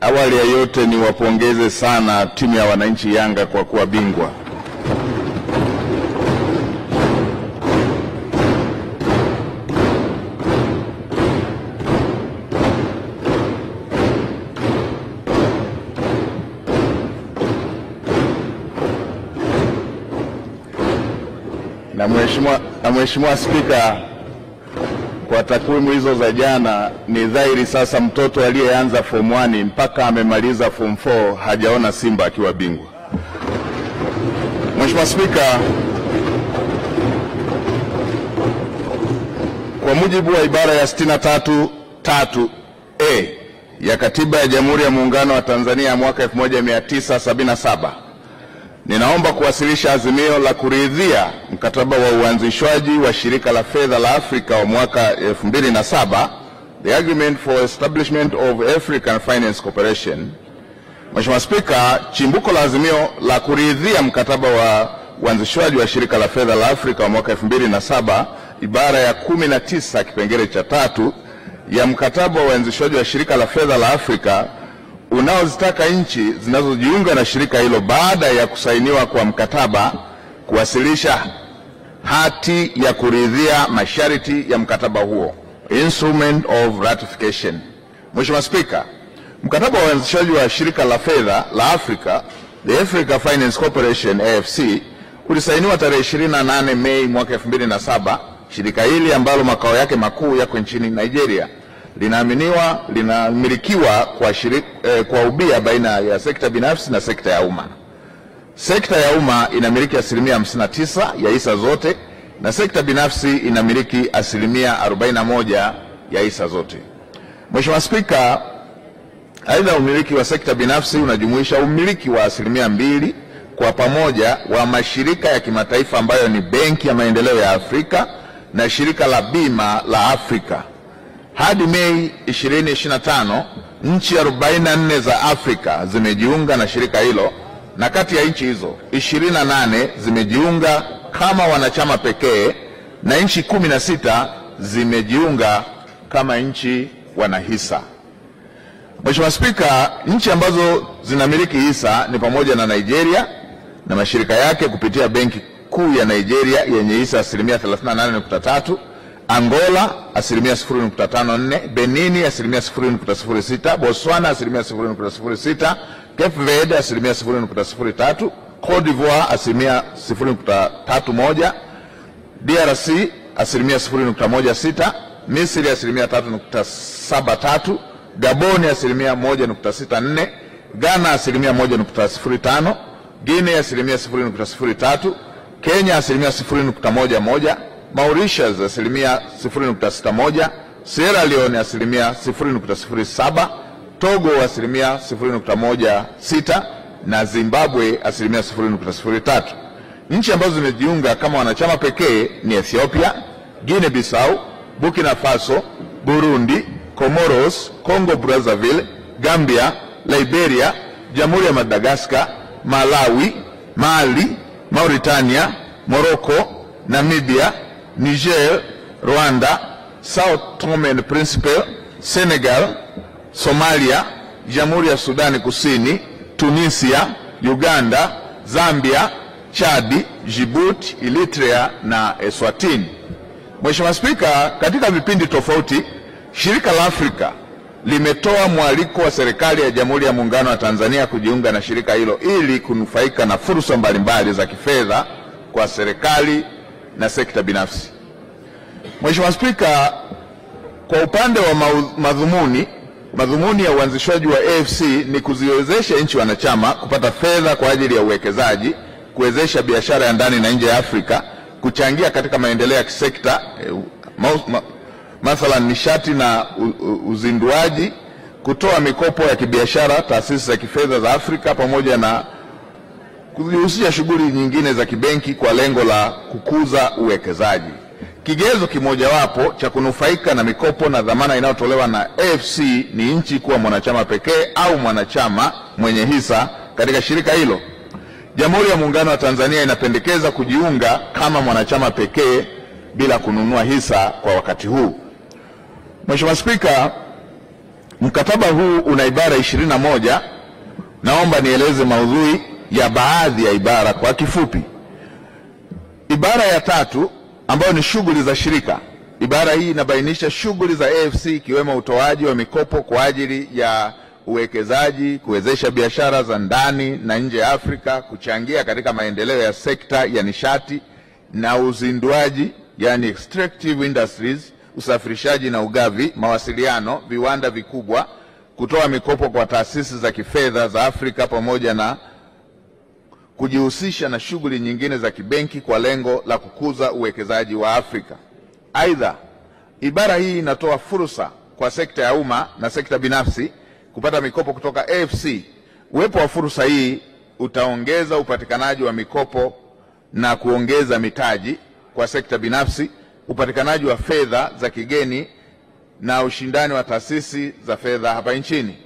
Awali ya yote ni wapongeze sana timu ya wananchi Yanga kwa kuwa bingwa. Na Mheshimiwa Spika, kwa takwimu hizo za jana ni dhahiri sasa mtoto aliyeanza form 1 mpaka amemaliza form 4 hajaona Simba akiwa bingwa. Mheshimiwa Spika, kwa mujibu wa ibara ya 63(3)(a) ya Katiba ya Jamhuri ya Muungano wa Tanzania mwaka 1977, ninaomba kuwasilisha azimio la kuridhia mkataba wa uanzishwaji wa Shirika la Fedha la Afrika wa mwaka 2007, the Agreement for Establishment of African Finance Corporation. Mheshimiwa Spika, chimbuko la azimio la kuridhia mkataba wa uanzishwaji wa Shirika la Fedha la Afrika wa mwaka 2007, ibara ya 19 kipengele cha 3 ya mkataba wa uanzishwaji wa Shirika la Fedha la Afrika unaozitaka nchi zinazojiunga na shirika hilo baada ya kusainiwa kwa mkataba kuwasilisha hati ya kuridhia masharti ya mkataba huo, Instrument of Ratification. Mheshimiwa Spika, mkataba wa uanzishaji wa Shirika la Fedha la Afrika, the Africa Finance Corporation AFC, ulisainiwa tarehe 28 Mei mwaka 2007. Shirika hili ambalo makao yake makuu yako nchini Nigeria linamilikiwa kwa ubia baina ya sekta binafsi na sekta ya umma. Sekta ya umma inamiliki 59% ya hisa zote na sekta binafsi inamiliki 41% ya hisa zote. Mheshimiwa Spika, aidha umiliki wa sekta binafsi unajumuisha umiliki wa 2% kwa pamoja wa mashirika ya kimataifa ambayo ni Benki ya Maendeleo ya Afrika na Shirika la Bima la Afrika. Hadi Mei 2025, nchi 44 za Afrika zimejiunga na shirika hilo, na kati ya nchi hizo 28 zimejiunga kama wanachama pekee na nchi 16 zimejiunga kama nchi wanahisa. Mheshimiwa Spika, nchi ambazo zinamiliki hisa ni pamoja na Nigeria na mashirika yake kupitia Benki Kuu ya Nigeria yenye hisa 38.3%, Angola 0.54%, Benin 0.06%, Botswana 0.06%, Cape Verde 0.03%, Cote d'Ivoire 0.31%, DRC 0.16%, Misri 3.73%, Gabon 1.64%, Ghana 1.05%, Guinea 0.03%, Kenya 0.11%, Mauritius 0.61%, Sierra Leone 0.07%, Togo 0.16% na Zimbabwe 0.03%. Nchi ambazo zimejiunga kama wanachama pekee ni Ethiopia, Guinea Bissau, Burkina Faso, Burundi, Comoros, Congo Brazzaville, Gambia, Liberia, Jamhuri ya Madagascar, Malawi, Mali, Mauritania, Morocco, Namibia, Niger, Rwanda, Sao Tome and Principe, Senegal, Somalia, Jamhuri ya Sudani Kusini, Tunisia, Uganda, Zambia, Chadi, Djibouti, Eritrea na Eswatini. Mheshimiwa Spika, katika vipindi tofauti Shirika la Afrika limetoa mwaliko wa serikali ya Jamhuri ya Muungano wa Tanzania kujiunga na shirika hilo ili kunufaika na fursa mbalimbali za kifedha kwa serikali na sekta binafsi. Mheshimiwa Spika, kwa upande wa madhumuni ya uanzishwaji wa AFC ni kuziwezesha nchi wanachama kupata fedha kwa ajili ya uwekezaji, kuwezesha biashara ya ndani na nje ya Afrika, kuchangia katika maendeleo ya kisekta, mathalan nishati na uzinduaji, kutoa mikopo ya kibiashara, taasisi za kifedha za Afrika, pamoja na kujihusisha shughuli nyingine za kibenki kwa lengo la kukuza uwekezaji. Kigezo kimojawapo cha kunufaika na mikopo na dhamana inayotolewa na AFC ni nchi kuwa mwanachama pekee au mwanachama mwenye hisa katika shirika hilo. Jamhuri ya Muungano wa Tanzania inapendekeza kujiunga kama mwanachama pekee bila kununua hisa kwa wakati huu. Mheshimiwa Spika, Mkataba huu una ibara 21. Naomba nieleze maudhui ya baadhi ya ibara kwa kifupi. Ibara ya 3 ambayo ni shughuli za shirika. Ibara hii inabainisha shughuli za AFC ikiwemo utoaji wa mikopo kwa ajili ya uwekezaji, kuwezesha biashara za ndani na nje ya Afrika, kuchangia katika maendeleo ya sekta ya nishati na uzinduaji, yani extractive industries, usafirishaji na ugavi, mawasiliano, viwanda vikubwa, kutoa mikopo kwa taasisi za kifedha za Afrika pamoja na kujihusisha na shughuli nyingine za kibenki kwa lengo la kukuza uwekezaji wa Afrika. Aidha, ibara hii inatoa fursa kwa sekta ya umma na sekta binafsi kupata mikopo kutoka AFC. Uwepo wa fursa hii utaongeza upatikanaji wa mikopo na kuongeza mitaji kwa sekta binafsi, upatikanaji wa fedha za kigeni na ushindani wa taasisi za fedha hapa nchini.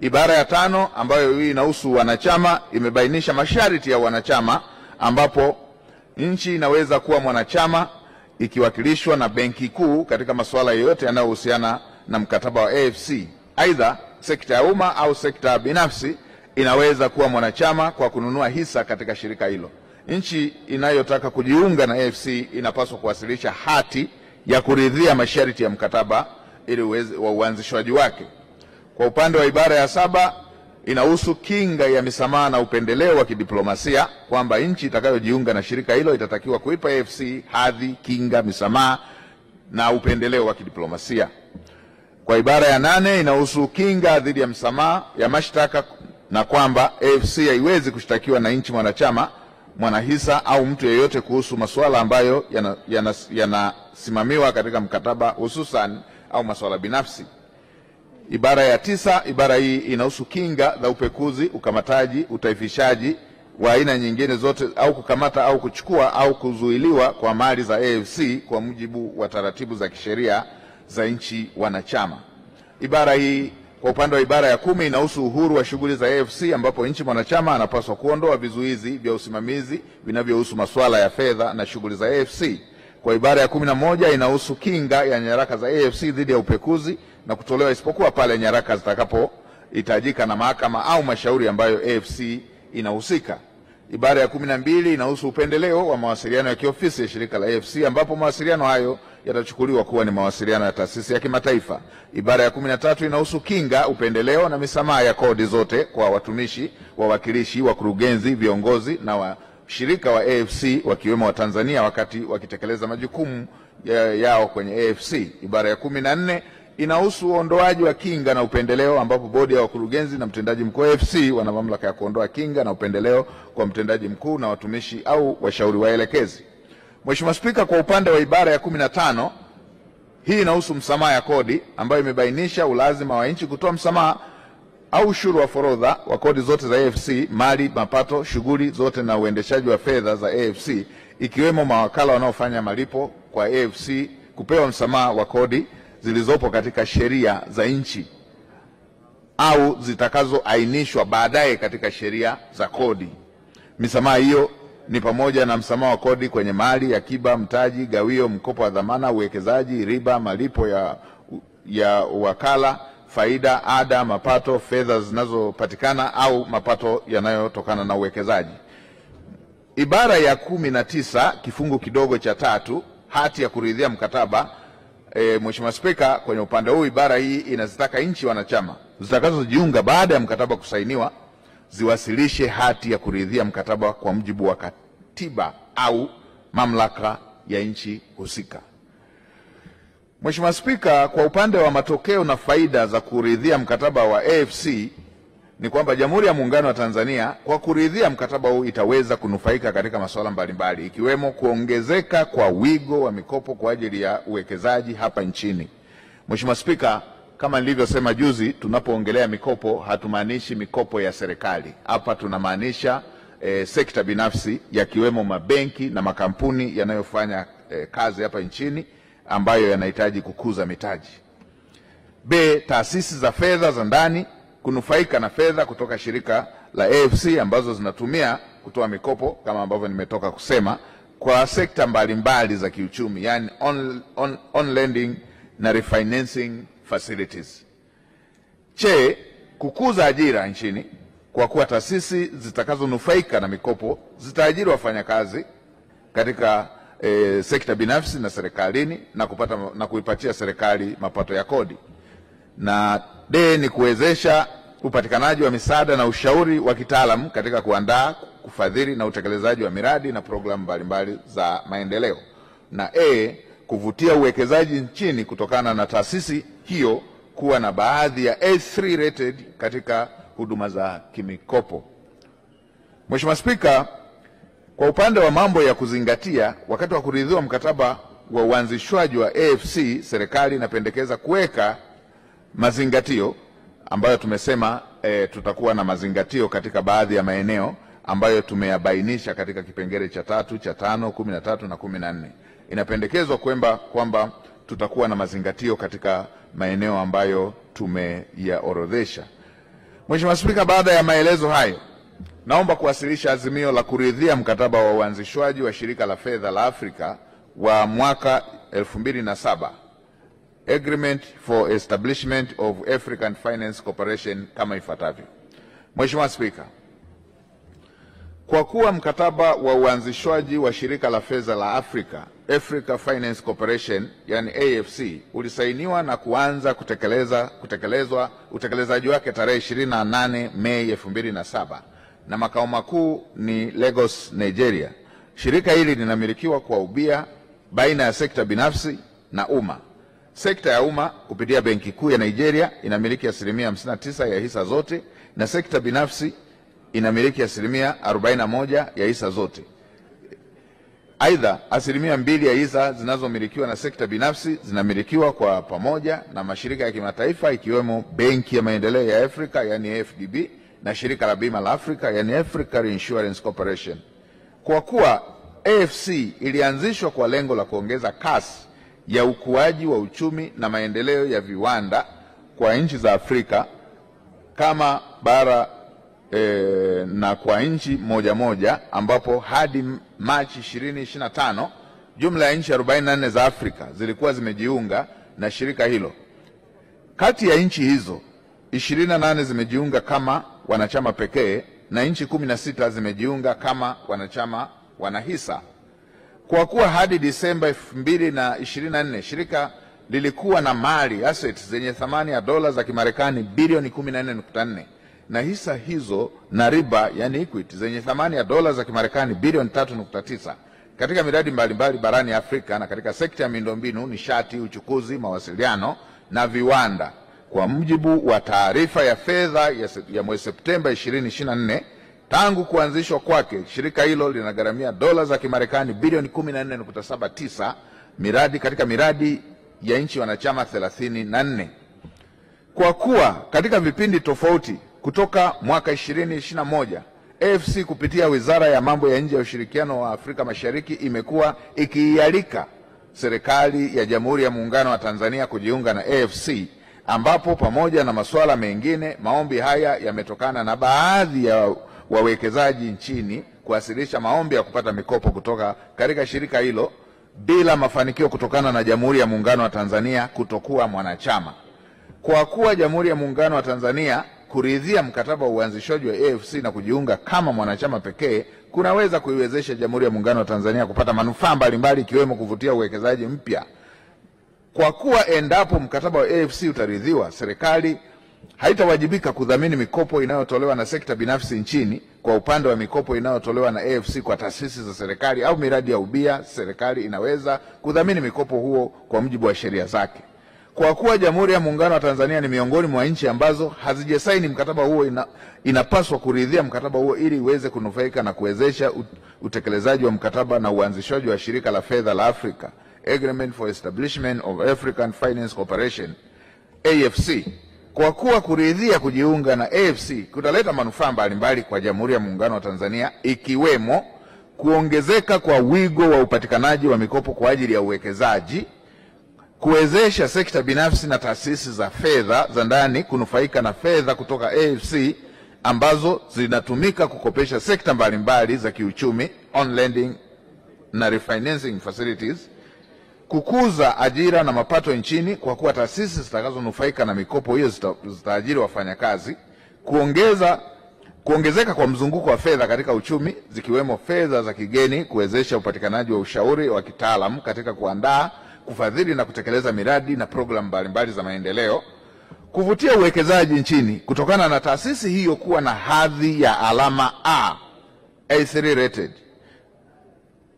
Ibara ya 5 ambayo hii inahusu wanachama imebainisha masharti ya wanachama, ambapo nchi inaweza kuwa mwanachama ikiwakilishwa na benki kuu katika masuala yote yanayohusiana na mkataba wa AFC. Aidha, sekta ya umma au sekta binafsi inaweza kuwa mwanachama kwa kununua hisa katika shirika hilo. Nchi inayotaka kujiunga na AFC inapaswa kuwasilisha hati ya kuridhia masharti ya mkataba ili wa uanzishwaji wake. Kwa upande wa ibara ya 7 inahusu kinga ya misamaha na upendeleo wa kidiplomasia, kwamba nchi itakayojiunga na shirika hilo itatakiwa kuipa AFC hadhi, kinga, misamaha na upendeleo wa kidiplomasia. Kwa ibara ya 8 inahusu kinga dhidi ya msamaha ya mashtaka, na kwamba AFC haiwezi kushtakiwa na nchi mwanachama, mwanahisa au mtu yeyote kuhusu masuala ambayo yanasimamiwa katika mkataba, hususan au masuala binafsi. Ibara ya 9, ibara hii inahusu kinga za upekuzi, ukamataji, utaifishaji wa aina nyingine zote, au kukamata au kuchukua au kuzuiliwa kwa mali za AFC kwa mujibu wa taratibu za kisheria za nchi wanachama. Ibara hii kwa upande wa ibara ya 10 inahusu uhuru wa shughuli za AFC, ambapo nchi mwanachama anapaswa kuondoa vizuizi vya usimamizi vinavyohusu masuala ya fedha na shughuli za AFC. Kwa ibara ya 11 inahusu kinga ya nyaraka za AFC dhidi ya upekuzi na kutolewa isipokuwa pale nyaraka zitakapohitajika na mahakama au mashauri ambayo AFC inahusika. Ibara ya 12 inahusu upendeleo wa mawasiliano ya kiofisi ya shirika la AFC, ambapo mawasiliano hayo yatachukuliwa kuwa ni mawasiliano ya taasisi ya kimataifa. Ibara ya 13 inahusu kinga, upendeleo na misamaha ya kodi zote kwa watumishi, wawakilishi, wakurugenzi, viongozi na washirika wa AFC wakiwemo wa Tanzania wakati wakitekeleza majukumu yao kwenye AFC. Ibara ya 14 inahusu uondoaji wa kinga na upendeleo, ambapo bodi ya wakurugenzi na mtendaji mkuu wa AFC wana mamlaka ya kuondoa kinga na upendeleo kwa mtendaji mkuu na watumishi au washauri waelekezi. Mheshimiwa Spika, kwa upande wa ibara ya 15 hii inahusu msamaha ya kodi, ambayo imebainisha ulazima wa nchi kutoa msamaha au ushuru wa forodha wa kodi zote za AFC, mali, mapato, shughuli zote na uendeshaji wa fedha za AFC, ikiwemo mawakala wanaofanya malipo kwa AFC kupewa msamaha wa kodi zilizopo katika sheria za nchi au zitakazoainishwa baadaye katika sheria za kodi. Misamaha hiyo ni pamoja na msamaha wa kodi kwenye mali, akiba, mtaji, gawio, mkopo wa dhamana, uwekezaji, riba, malipo ya wakala, faida, ada, mapato, fedha zinazopatikana au mapato yanayotokana na uwekezaji. Ibara ya 19 kifungu kidogo cha 3, hati ya kuridhia mkataba. Mheshimiwa Spika, kwenye upande huu ibara hii inazitaka nchi wanachama zitakazojiunga baada ya mkataba kusainiwa ziwasilishe hati ya kuridhia mkataba kwa mujibu wa katiba au mamlaka ya nchi husika. Mheshimiwa Spika, kwa upande wa matokeo na faida za kuridhia mkataba wa AFC ni kwamba Jamhuri ya Muungano wa Tanzania kwa kuridhia mkataba huu itaweza kunufaika katika masuala mbalimbali, ikiwemo kuongezeka kwa wigo wa mikopo kwa ajili ya uwekezaji hapa nchini. Mheshimiwa Spika, kama nilivyosema juzi, tunapoongelea mikopo hatumaanishi mikopo ya serikali. Hapa tunamaanisha sekta binafsi, yakiwemo mabenki na makampuni yanayofanya kazi hapa nchini ambayo yanahitaji kukuza mitaji. Taasisi za fedha za ndani kunufaika na fedha kutoka shirika la AFC ambazo zinatumia kutoa mikopo kama ambavyo nimetoka kusema kwa sekta mbalimbali za kiuchumi, yani on lending na refinancing facilities. kukuza ajira nchini kwa kuwa taasisi zitakazonufaika na mikopo zitaajiri wafanyakazi katika sekta binafsi na serikalini na kuipatia serikali mapato ya kodi. Na ni kuwezesha upatikanaji wa misaada na ushauri wa kitaalamu katika kuandaa, kufadhili na utekelezaji wa miradi na programu mbalimbali za maendeleo. Na kuvutia uwekezaji nchini kutokana na taasisi hiyo kuwa na baadhi ya A3 rated katika huduma za kimikopo. Mheshimiwa Spika, kwa upande wa mambo ya kuzingatia wakati wa kuridhiwa mkataba wa uanzishwaji wa AFC, serikali inapendekeza kuweka mazingatio ambayo tumesema tutakuwa na mazingatio katika baadhi ya maeneo ambayo tumeyabainisha katika kipengele cha 3, cha 5, 13 na 14. Inapendekezwa kwamba tutakuwa na mazingatio katika maeneo ambayo tumeyaorodhesha. Mheshimiwa Spika, baada ya maelezo hayo, naomba kuwasilisha azimio la kuridhia mkataba wa uanzishwaji wa shirika la fedha la Afrika wa mwaka 2007, Agreement for Establishment of African Finance Corporation, kama ifuatavyo. Mheshimiwa Spika, kwa kuwa mkataba wa uanzishwaji wa shirika la fedha la Afrika, Africa Finance Corporation, yani AFC, ulisainiwa na kuanza utekelezaji wake tarehe 28 Mei 2007 na makao makuu ni Lagos, Nigeria. Shirika hili linamilikiwa kwa ubia baina ya sekta binafsi na umma. Sekta ya umma kupitia Benki Kuu ya Nigeria inamiliki 59% ya hisa zote na sekta binafsi inamiliki 41% ya hisa zote. Aidha, 2% ya hisa zinazomilikiwa na sekta binafsi zinamilikiwa kwa pamoja na mashirika ya kimataifa ikiwemo Benki ya Maendeleo ya Afrika yani AfDB na shirika la bima la Afrika yani Africa Reinsurance Corporation. Kwa kuwa AFC ilianzishwa kwa lengo la kuongeza kasi ya ukuaji wa uchumi na maendeleo ya viwanda kwa nchi za Afrika kama bara na kwa nchi moja ambapo hadi Machi 2025 jumla ya nchi 44 za Afrika zilikuwa zimejiunga na shirika hilo. Kati ya nchi hizo 28 zimejiunga kama wanachama pekee na nchi 16 zimejiunga kama wanachama wanahisa. Kwa kuwa hadi Disemba 2024 shirika lilikuwa na mali assets zenye thamani ya dola za Kimarekani bilioni 14.4 na hisa hizo na riba yani equity zenye thamani ya dola za Kimarekani bilioni 3.9 katika miradi mbalimbali barani Afrika na katika sekta ya miundombinu, nishati, uchukuzi, mawasiliano na viwanda. Kwa mujibu wa taarifa ya fedha ya mwezi Septemba 2024, tangu kuanzishwa kwake shirika hilo linagharamia dola za Kimarekani bilioni 14.79 miradi katika miradi ya nchi wanachama 34. Kwa kuwa katika vipindi tofauti kutoka mwaka 2021 AFC kupitia Wizara ya Mambo ya Nje ya Ushirikiano wa Afrika Mashariki imekuwa ikiialika serikali ya Jamhuri ya Muungano wa Tanzania kujiunga na AFC, ambapo pamoja na masuala mengine maombi haya yametokana na baadhi ya wawekezaji nchini kuwasilisha maombi ya kupata mikopo kutoka katika shirika hilo bila mafanikio kutokana na Jamhuri ya Muungano wa Tanzania kutokuwa mwanachama. Kwa kuwa Jamhuri ya Muungano wa Tanzania kuridhia mkataba wa uanzishwaji wa AFC na kujiunga kama mwanachama pekee kunaweza kuiwezesha Jamhuri ya Muungano wa Tanzania kupata manufaa mbalimbali ikiwemo kuvutia uwekezaji mpya. Kwa kuwa endapo mkataba wa AFC utaridhiwa, serikali haitawajibika kudhamini mikopo inayotolewa na sekta binafsi nchini. Kwa upande wa mikopo inayotolewa na AFC kwa taasisi za serikali au miradi ya ubia, serikali inaweza kudhamini mikopo huo kwa mujibu wa sheria zake. Kwa kuwa Jamhuri ya Muungano wa Tanzania ni miongoni mwa nchi ambazo hazijasaini mkataba huo, inapaswa kuridhia mkataba huo ili iweze kunufaika na kuwezesha utekelezaji wa mkataba na uanzishwaji wa shirika la fedha la Afrika, Agreement for Establishment of African Finance Corporation, AFC. Kwa kuwa kuridhia kujiunga na AFC kutaleta manufaa mbalimbali kwa Jamhuri ya Muungano wa Tanzania ikiwemo kuongezeka kwa wigo wa upatikanaji wa mikopo kwa ajili ya uwekezaji, kuwezesha sekta binafsi na taasisi za fedha za ndani kunufaika na fedha kutoka AFC ambazo zinatumika kukopesha sekta mbalimbali za kiuchumi, on lending na refinancing facilities, kukuza ajira na mapato nchini kwa kuwa taasisi zitakazonufaika na mikopo hiyo zitaajiri wafanyakazi, kuongezeka kwa mzunguko wa fedha katika uchumi zikiwemo fedha za kigeni kuwezesha upatikanaji wa ushauri wa kitaalamu katika kuandaa, kufadhili na kutekeleza miradi na programu mbalimbali za maendeleo, kuvutia uwekezaji nchini kutokana na taasisi hiyo kuwa na hadhi ya alama A3 rated,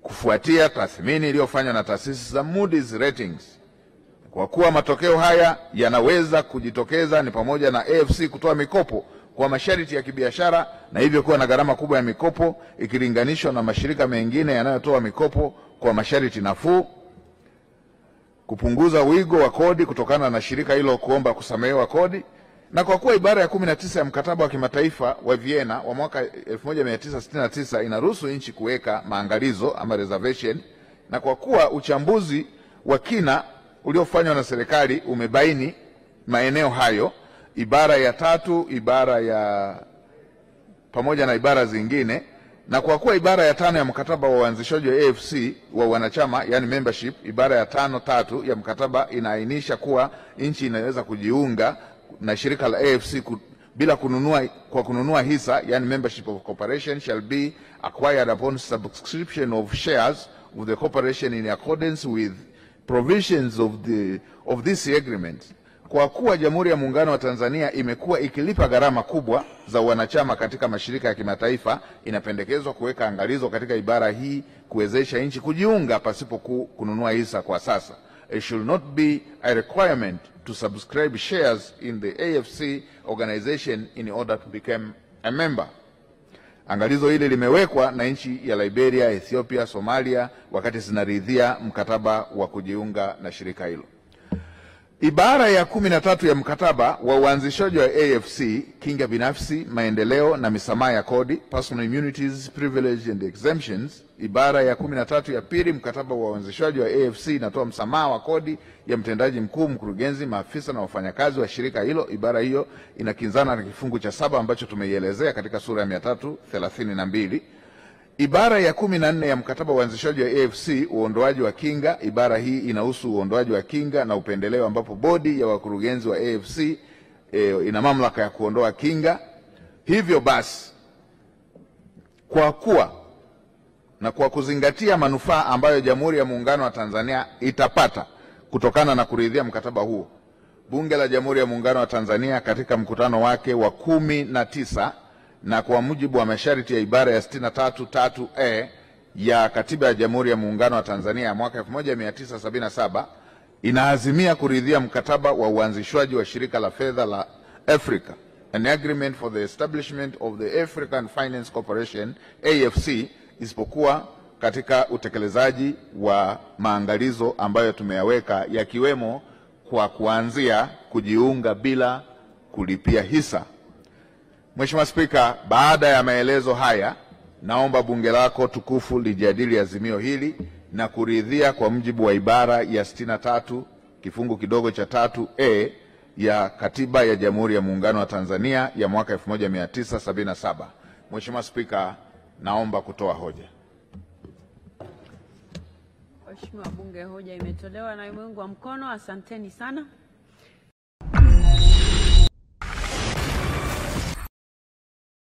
kufuatia tathmini iliyofanywa na taasisi za Moody's Ratings. Kwa kuwa matokeo haya yanaweza kujitokeza ni pamoja na AFC kutoa mikopo kwa masharti ya kibiashara na hivyo kuwa na gharama kubwa ya mikopo ikilinganishwa na mashirika mengine yanayotoa mikopo kwa masharti nafuu, kupunguza wigo wa kodi kutokana na shirika hilo kuomba kusamehewa kodi, na kwa kuwa ibara ya 19 ya mkataba wa kimataifa wa Vienna wa mwaka 1969 inaruhusu nchi kuweka maangalizo ama reservation, na kwa kuwa uchambuzi wa kina uliofanywa na serikali umebaini maeneo hayo, ibara ya 3 pamoja na ibara zingine, na kwa kuwa ibara ya 5 ya mkataba wa uanzishaji wa AFC wa wanachama, yani membership, ibara ya 5.3 ya mkataba inaainisha kuwa nchi inaweza kujiunga na shirika la AFC bila kununua hisa, yani membership of corporation shall be acquired upon subscription of shares of the corporation in accordance with provisions of this agreement. Kwa kuwa Jamhuri ya Muungano wa Tanzania imekuwa ikilipa gharama kubwa za wanachama katika mashirika ya kimataifa, inapendekezwa kuweka angalizo katika ibara hii kuwezesha nchi kujiunga pasipo kununua hisa kwa sasa. It should not be a requirement to subscribe shares in the AFC organization in order to become a member. Angalizo hili limewekwa na nchi ya Liberia, Ethiopia, Somalia wakati zinaridhia mkataba wa kujiunga na shirika hilo. Ibara ya 13 ya mkataba wa uanzishaji wa AFC, kinga binafsi, maendeleo na misamaha ya kodi, personal immunities, privilege and exemptions. Ibara ya 13 ya pili mkataba wa uanzishaji wa AFC inatoa msamaha wa kodi ya mtendaji mkuu, mkurugenzi, maafisa na wafanyakazi wa shirika hilo. Ibara hiyo inakinzana na kifungu cha 7 ambacho tumeielezea katika sura ya 332. Ibara ya 14 ya mkataba wa uanzishaji wa AFC, uondoaji wa kinga. Ibara hii inahusu uondoaji wa kinga na upendeleo ambapo bodi ya wakurugenzi wa AFC ina mamlaka ya kuondoa kinga. Hivyo basi, kwa kuwa na kwa kuzingatia manufaa ambayo Jamhuri ya Muungano wa Tanzania itapata kutokana na kuridhia mkataba huo, Bunge la Jamhuri ya Muungano wa Tanzania katika mkutano wake wa 19 na kwa mujibu wa masharti ya ibara ya 63(3)(a) ya Katiba ya Jamhuri ya Muungano wa Tanzania ya mwaka 1977 inaazimia kuridhia mkataba wa uanzishwaji wa shirika la fedha la Africa, an agreement for the establishment of the African Finance Corporation AFC, isipokuwa katika utekelezaji wa maangalizo ambayo tumeyaweka, yakiwemo kwa kuanzia kujiunga bila kulipia hisa. Mheshimiwa Spika, baada ya maelezo haya, naomba bunge lako tukufu lijadili azimio hili na kuridhia kwa mujibu wa ibara ya 63 kifungu kidogo cha 3(a) ya Katiba ya Jamhuri ya Muungano wa Tanzania ya mwaka 1977. Mheshimiwa Spika, naomba kutoa hoja. Mheshimiwa Bunge, hoja imetolewa na imeungwa mkono. Asanteni sana.